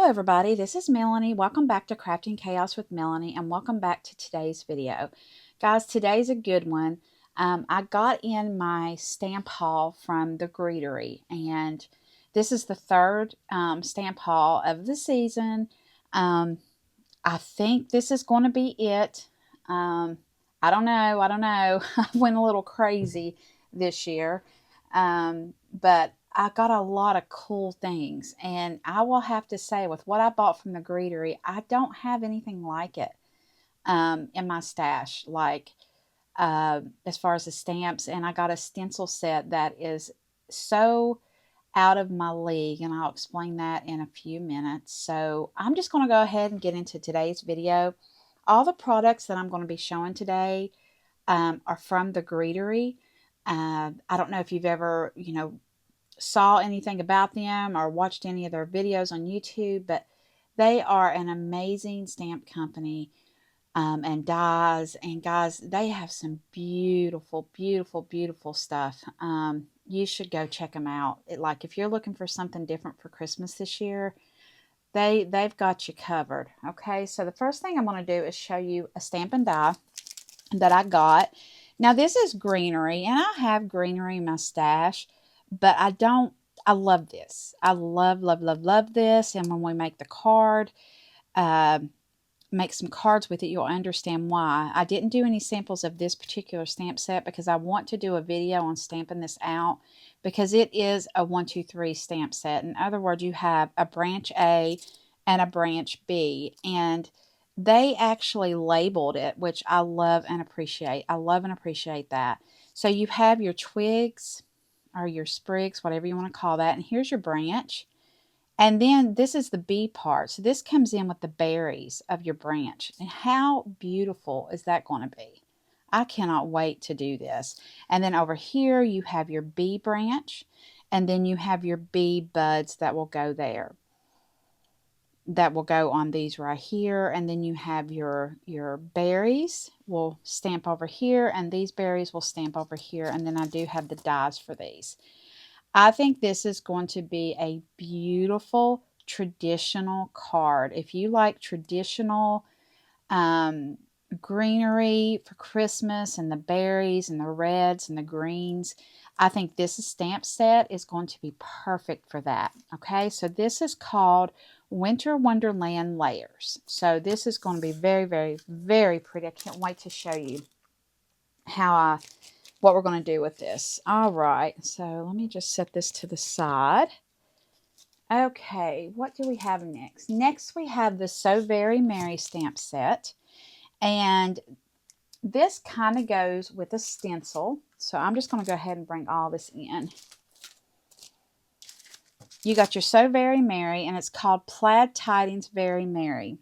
everybody, this is Melanie. Welcome back to Crafting Chaos with Melanie, and welcome back to today's video. Guys, today's a good one. I got in my stamp haul from the Greetery, and this is the third stamp haul of the season. I think this is going to be it. I don't know. I went a little crazy this year, but I got a lot of cool things, and I will have to say, with what I bought from the Greetery, I don't have anything like it in my stash, like as far as the stamps. And I got a stencil set that is so out of my league, and I'll explain that in a few minutes. So I'm just going to go ahead and get into today's video. All the products that I'm going to be showing today are from the Greetery. I don't know if you've ever, saw anything about them or watched any of their videos on YouTube, but they are an amazing stamp company and dies. And guys, they have some beautiful, beautiful, beautiful stuff. You should go check them out. Like if you're looking for something different for Christmas this year, they've got you covered. Okay, so the first thing I'm going to do is show you a Stampin' Die that I got. Now this is greenery, and I have greenery in my stash, but I love this. I love, love, love, love this. And when we make the card, uh, make some cards with it, you'll understand why. I didn't do any samples of this particular stamp set because I want to do a video on stamping this out, because it is a 1, 2, 3 stamp set. In other words, you have a branch A and a branch B, and they actually labeled it, which I love and appreciate. I love and appreciate that. So you have your twigs or your sprigs, whatever you want to call that, and here's your branch. And then this is the B part. So this comes in with the berries of your branch. And how beautiful is that going to be? I cannot wait to do this. And then over here you have your B branch, and then you have your B buds that will go there. That will go on these right here. And then you have your berries will stamp over here, and these berries will stamp over here. And then I do have the dies for these. I think this is going to be a beautiful traditional card. If you like traditional greenery for Christmas, and the berries and the reds and the greens, I think this stamp set is going to be perfect for that. Okay, so this is called Winter Wonderland Layers. So this is going to be very, very, very pretty. I can't wait to show you what we're going to do with this. All right, so let me just set this to the side. Okay, what do we have next? Next, we have the So Very Merry stamp set. And this kind of goes with a stencil. So I'm just going to go ahead and bring all this in. You got your So Very Merry, and it's called Plaid Tidings Very Merry.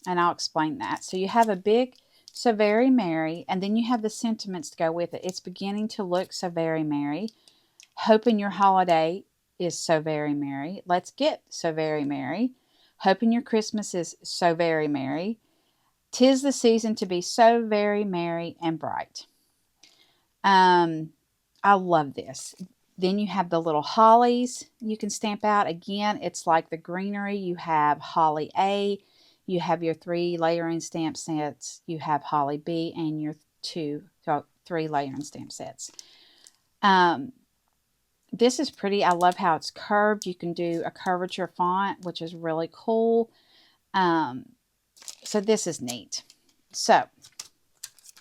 And I'll explain that. So you have a big So Very Merry, and then you have the sentiments to go with it. It's beginning to look so very merry. Hoping your holiday is so very merry. Let's get so very merry. Hoping your Christmas is so very merry. 'Tis the season to be so very merry and bright. I love this. Then you have the little hollies you can stamp out. Again, it's like the greenery. You have holly A, you have your 3 layering stamp sets, you have holly B, and your 3 layering stamp sets. This is pretty. I love how it's curved. You can do a curvature font, which is really cool. So this is neat. So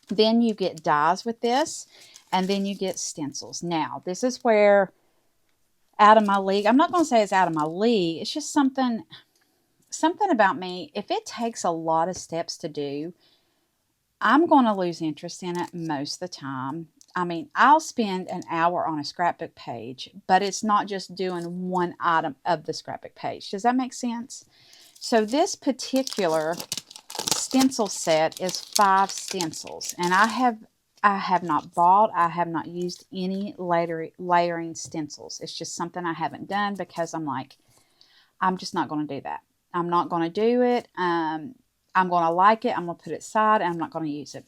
then you get dies with this, and then you get stencils. Now, this is where out of my league. I'm not going to say it's out of my league. It's just something about me. If it takes a lot of steps to do, I'm going to lose interest in it most of the time. I mean, I'll spend an hour on a scrapbook page, but it's not just doing one item of the scrapbook page. Does that make sense? So this particular stencil set is 5 stencils, and I have not bought, I have not used any layering stencils. It's just something I haven't done because I'm just not going to do that. I'm not going to do it. I'm going to like it. I'm going to put it aside, and I'm not going to use it.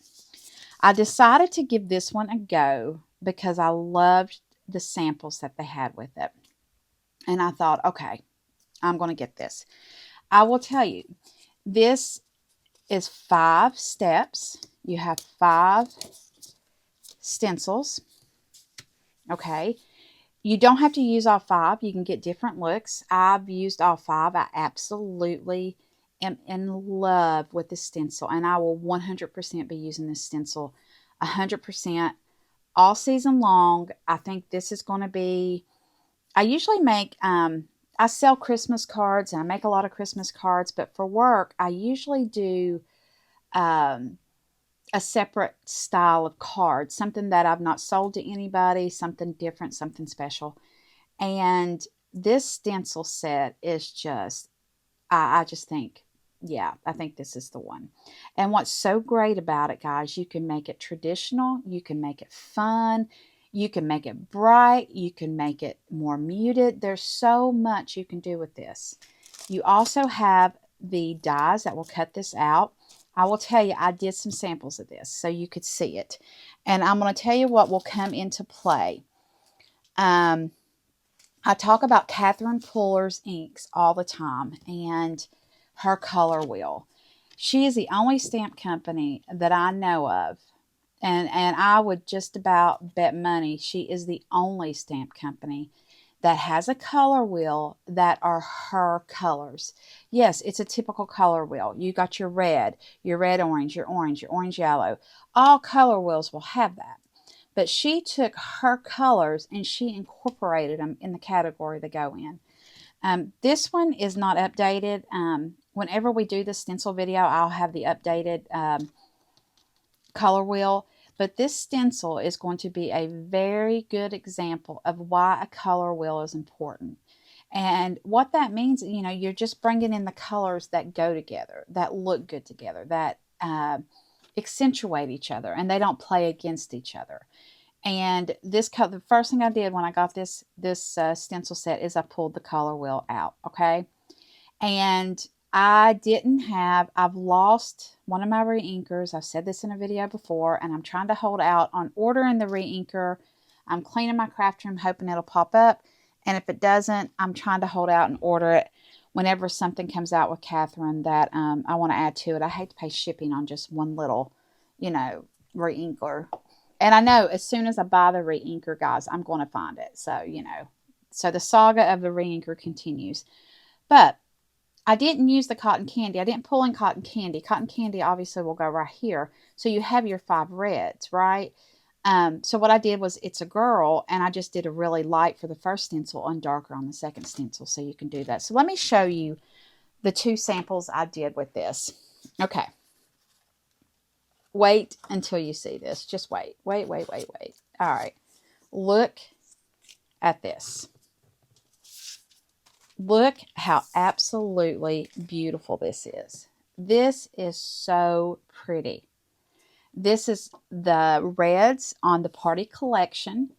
I decided to give this one a go because I loved the samples that they had with it. And I thought, okay, I'm going to get this. I will tell you, this is 5 steps. You have 5 stencils. Okay. You don't have to use all 5. You can get different looks. I've used all 5. I absolutely am in love with this stencil, and I will 100% be using this stencil 100% all season long. I think this is going to be, I usually make, I sell Christmas cards, and I make a lot of Christmas cards, but for work, I usually do a separate style of card, something that I've not sold to anybody, something different, something special. And this stencil set is just, I just think, yeah, I think this is the one. And what's so great about it, guys, you can make it traditional, you can make it fun, you can make it bright, you can make it more muted. There's so much you can do with this. You also have the dies that will cut this out. I will tell you, I did some samples of this so you could see it. And I'm going to tell you what will come into play. I talk about Catherine Puller's inks all the time and her color wheel. She is the only stamp company that I know of, and I would just about bet money she is the only stamp company that has a color wheel that are her colors. Yes, it's a typical color wheel. You got your red orange, your orange yellow. All color wheels will have that. But she took her colors and she incorporated them in the category they go in. This one is not updated. Whenever we do the stencil video, I'll have the updated color wheel. But this stencil is going to be a very good example of why a color wheel is important. And what that means, you know, you're just bringing in the colors that go together, that look good together, that accentuate each other, and they don't play against each other. And this the first thing I did when I got this stencil set is I pulled the color wheel out, okay? And I've lost one of my re-inkers. I've said this in a video before, and I'm trying to hold out on ordering the re-inker. I'm cleaning my craft room, hoping it'll pop up. And if it doesn't, I'm trying to hold out and order it whenever something comes out with Catherine that I want to add to it. I hate to pay shipping on just one little, you know, re-inker. And I know as soon as I buy the re-inker, guys, I'm going to find it. So, you know, so the saga of the re-inker continues. But I didn't use the cotton candy. I didn't pull in cotton candy. Cotton candy obviously will go right here. So you have your 5 reds, right? So what I did was It's a Girl, and I just did a really light for the first stencil and darker on the second stencil, so you can do that. So let me show you the 2 samples I did with this. Okay. Wait until you see this. Just wait. Wait. All right. Look at this. Look how absolutely beautiful this is. This is so pretty. This is the reds on the Party Collection.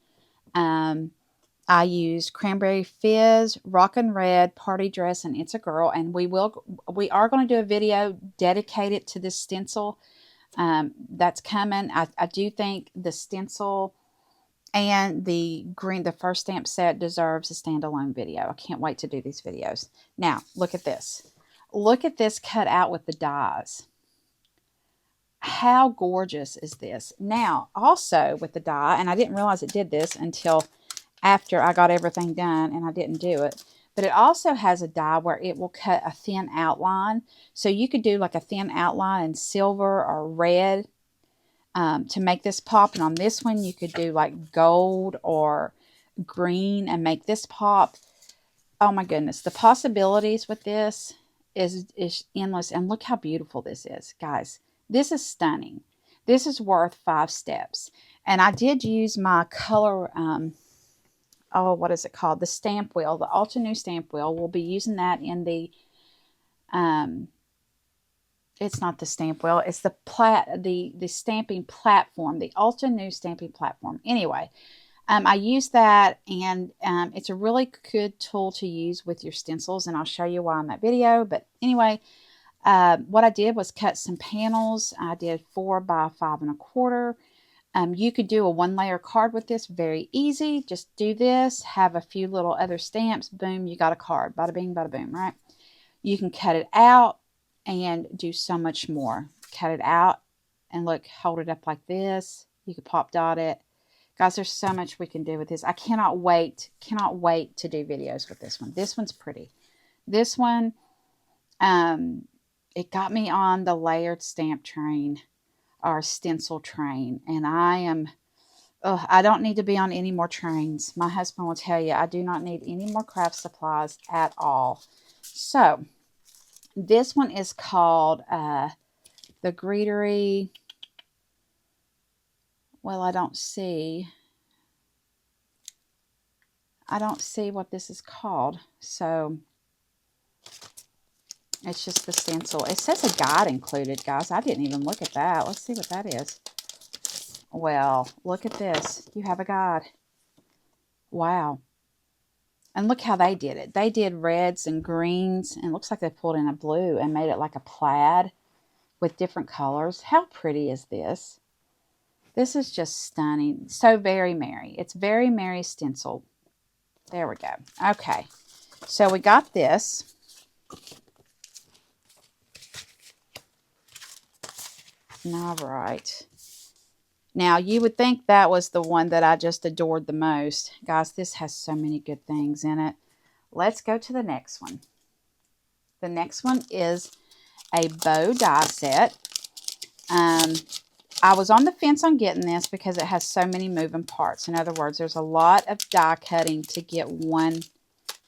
I used Cranberry Fizz, Rockin' Red, Party Dress, and It's a Girl. And we are going to do a video dedicated to this stencil. That's coming. I do think the stencil and the first stamp set deserves a standalone video. I can't wait to do these videos. Now, look at this. Look at this cut out with the dies. How gorgeous is this? Now, also with the die, and I didn't realize it did this until after I got everything done, and I didn't do it. But it also has a die where it will cut a thin outline. So you could do like a thin outline in silver or red to make this pop. And on this one, you could do like gold or green and make this pop. Oh my goodness. The possibilities with this is endless. And look how beautiful this is, guys. This is stunning. This is worth 5 steps. And I did use my color, what is it called? The stamp wheel, the Altenew stamp wheel. We'll be using that in the, it's not the stamp wheel, it's the stamping platform, the Altenew stamping platform. Anyway, I use that, and it's a really good tool to use with your stencils, and I'll show you why in that video. But anyway, what I did was cut some panels. I did 4 by 5 1/4. You could do a 1-layer card with this. Very easy. Just do this. Have a few little other stamps. Boom, you got a card. Bada bing, bada boom, right? You can cut it out and do so much more. Cut it out and look, hold it up like this. You could pop dot it. Guys, there's so much we can do with this. I cannot wait to do videos with this one. This one's pretty. This one, it got me on the layered stamp train or stencil train. And I don't need to be on any more trains. My husband will tell you I do not need any more craft supplies at all. So, this one is called the Greetery. Well, I don't see what this is called. So, it's just the stencil. It says a guide included, guys. I didn't even look at that. Let's see what that is. Well, look at this. You have a guide. Wow. And look how they did it. They did reds and greens, and it looks like they pulled in a blue and made it like a plaid with different colors. How pretty is this? This is just stunning. So very merry. It's very merry stencil. There we go. Okay. So we got this. All right. Now, you would think that was the one that I just adored the most. Guys, this has so many good things in it. Let's go to the next one. The next one is a bow die set. I was on the fence on getting this because it has so many moving parts. In other words, there's a lot of die cutting to get one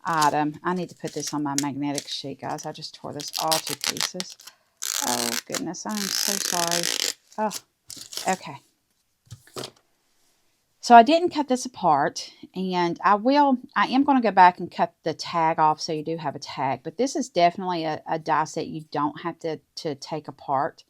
item. I need to put this on my magnetic sheet, guys. I just tore this all to pieces. Oh, goodness. I'm so sorry. Oh, okay. So I didn't cut this apart, and I am going to go back and cut the tag off so you do have a tag. But this is definitely a die set you don't have to take apart.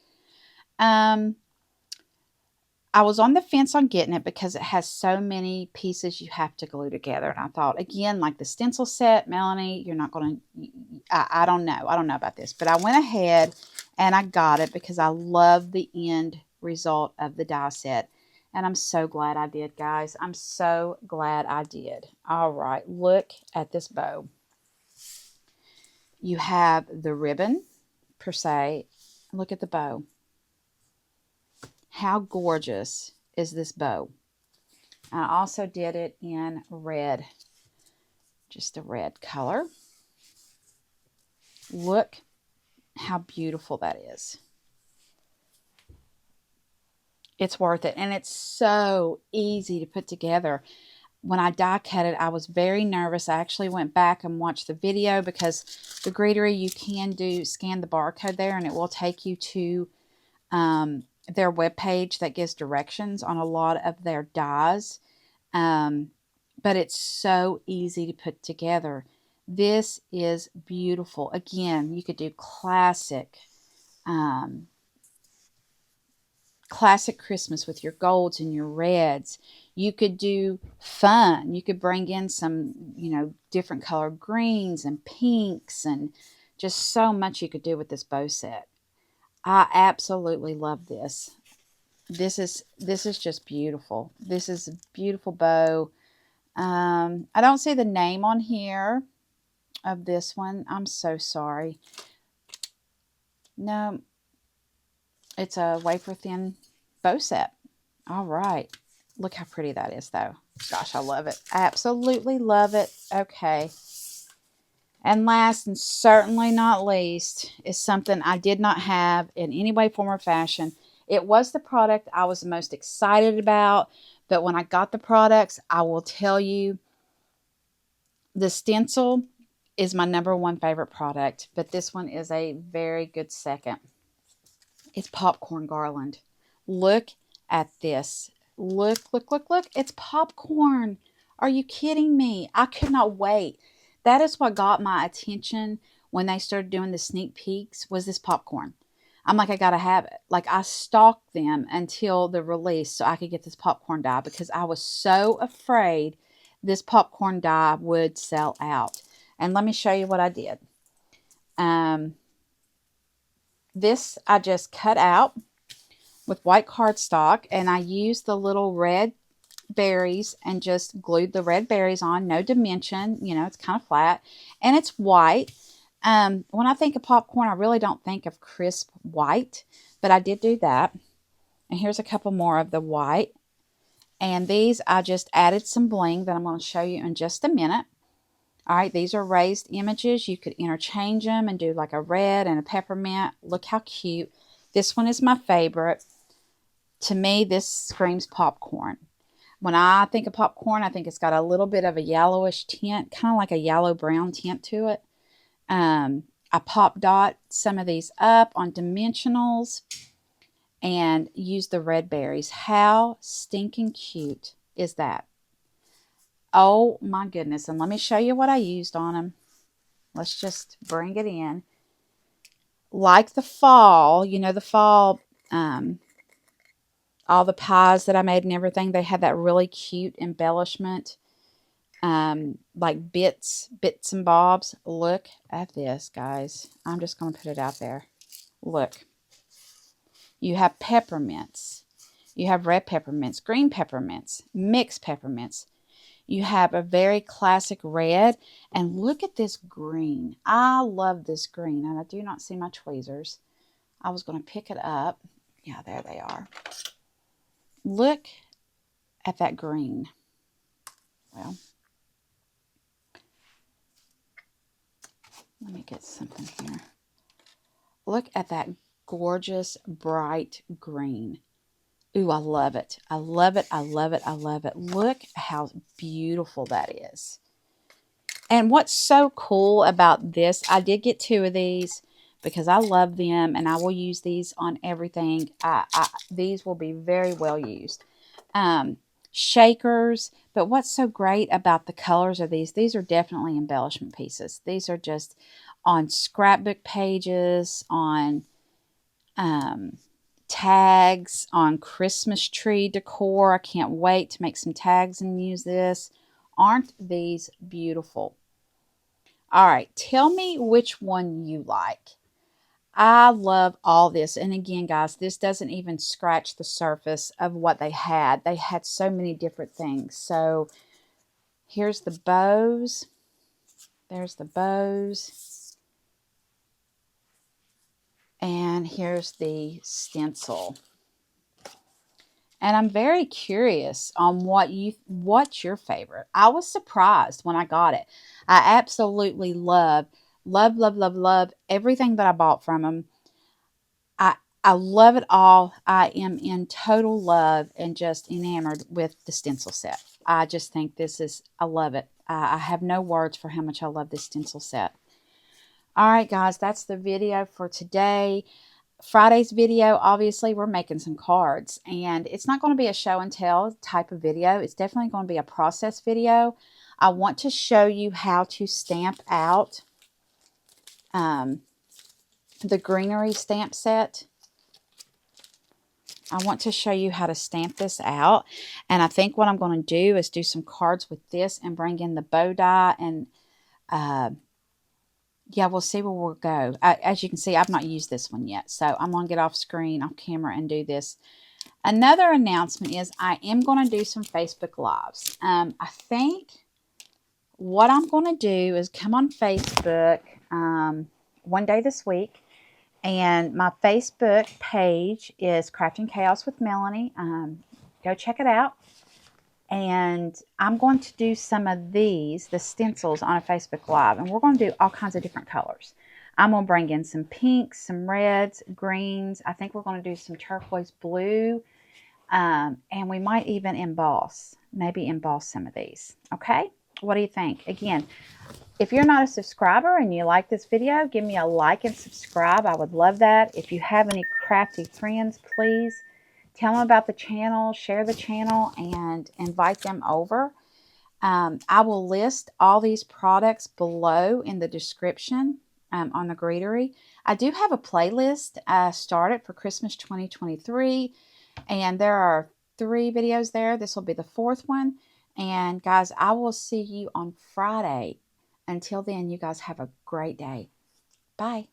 I was on the fence on getting it because it has so many pieces you have to glue together. And I thought, again, like the stencil set, Melanie, you're not going to, I don't know. I don't know about this. But I went ahead and I got it because I love the end result of the die set. And I'm so glad I did, guys. I'm so glad I did. All right, look at this bow. You have the ribbon, per se. Look at the bow. How gorgeous is this bow? I also did it in red. Just a red color. Look how beautiful that is. It's worth it. And it's so easy to put together. When I die cut it, I was very nervous. I actually went back and watched the video because the Greetery, you can scan the barcode there and it will take you to their webpage that gives directions on a lot of their dies. But it's so easy to put together. This is beautiful. Again, you could do classic Christmas with your golds and your reds. You could do fun. You could bring in some, different colored greens and pinks and just so much you could do with this bow set. I absolutely love this. This is just beautiful. This is a beautiful bow. I don't see the name on here of this one. I'm so sorry. No, it's a wafer thin bow set. All right. Look how pretty that is, though. Gosh, I love it. I absolutely love it. Okay. And last and certainly not least is something I did not have in any way, form, or fashion. It was the product I was the most excited about. But when I got the products, I will tell you, the stencil is my #1 favorite product. But this one is a very good second. It's popcorn garland. Look at this. Look. It's popcorn. Are you kidding me? I could not wait. That is what got my attention when they started doing the sneak peeks, was this popcorn. I'm like, I got to have it. Like, I stalked them until the release so I could get this popcorn die because I was so afraid this popcorn die would sell out. And let me show you what I did. This I just cut out with white cardstock, and I used the little red berries and just glued the red berries on. No dimension, it's kind of flat, and it's white. When I think of popcorn, I really don't think of crisp white, but I did do that. And here's a couple more of the white. And these, I just added some bling that I'm going to show you in just a minute. All right, these are raised images. You could interchange them and do like a red and a peppermint. Look how cute. This one is my favorite. To me, this screams popcorn. When I think of popcorn, I think it's got a little bit of a yellowish tint, kind of like a yellow-brown tint to it. I pop dot some of these up on dimensionals and use the red berries. How stinking cute is that? Oh my goodness. And let me show you what I used on them. Let's just bring it in. Like the fall, you know, the fall, all the pies that I made and everything, they had that really cute embellishment. Like bits and bobs. Look at this, guys. I'm just going to put it out there. Look. You have peppermints. You have red peppermints, green peppermints, mixed peppermints. You have a very classic red. And look at this green. I love this green. And I do not see my tweezers. I was going to pick it up. Yeah, there they are. Look at that green. Well, let me get something here. Look at that gorgeous, bright green. Ooh, I love it. I love it. I love it. I love it. Look how beautiful that is. And what's so cool about this, I did get 2 of these because I love them and I will use these on everything. These will be very well used. Shakers. But what's so great about the colors of these are definitely embellishment pieces. These are just on scrapbook pages, on tags, on Christmas tree decor. I can't wait to make some tags and use this. Aren't these beautiful? All right, tell me which one you like. I love all this. And again, guys, this doesn't even scratch the surface of what they had. They had so many different things. So here's the bows. There's the bows. And here's the stencil. And I'm very curious on what's your favorite. I was surprised when I got it. I absolutely love everything that I bought from them. I love it all. I am in total love and just enamored with the stencil set. I just think I love it. I have no words for how much I love this stencil set. All right, guys, that's the video for today. Friday's video, obviously, we're making some cards. And it's not going to be a show and tell type of video. It's definitely going to be a process video. I want to show you how to stamp out the greenery stamp set. I want to show you how to stamp this out. And I think what I'm going to do is do some cards with this and bring in the bow die. And yeah, we'll see where we'll go. As you can see, I've not used this one yet. So I'm going to get off screen, off camera, and do this. Another announcement is I am going to do some Facebook Lives. I think what I'm going to do is come on Facebook one day this week. And my Facebook page is Crafting Chaos with Melanie. Go check it out. And I'm going to do some of these, the stencils, on a Facebook Live. And we're going to do all kinds of different colors. I'm going to bring in some pinks, some reds, greens. I think we're going to do some turquoise blue. And we might even maybe emboss some of these. Okay? What do you think? Again, if you're not a subscriber and you like this video, give me a like and subscribe. I would love that. If you have any crafty friends, please tell them about the channel, share the channel, and invite them over. I will list all these products below in the description on the Greetery. I do have a playlist started for Christmas 2023, and there are 3 videos there. This will be the 4th one. And guys, I will see you on Friday. Until then, you guys have a great day. Bye.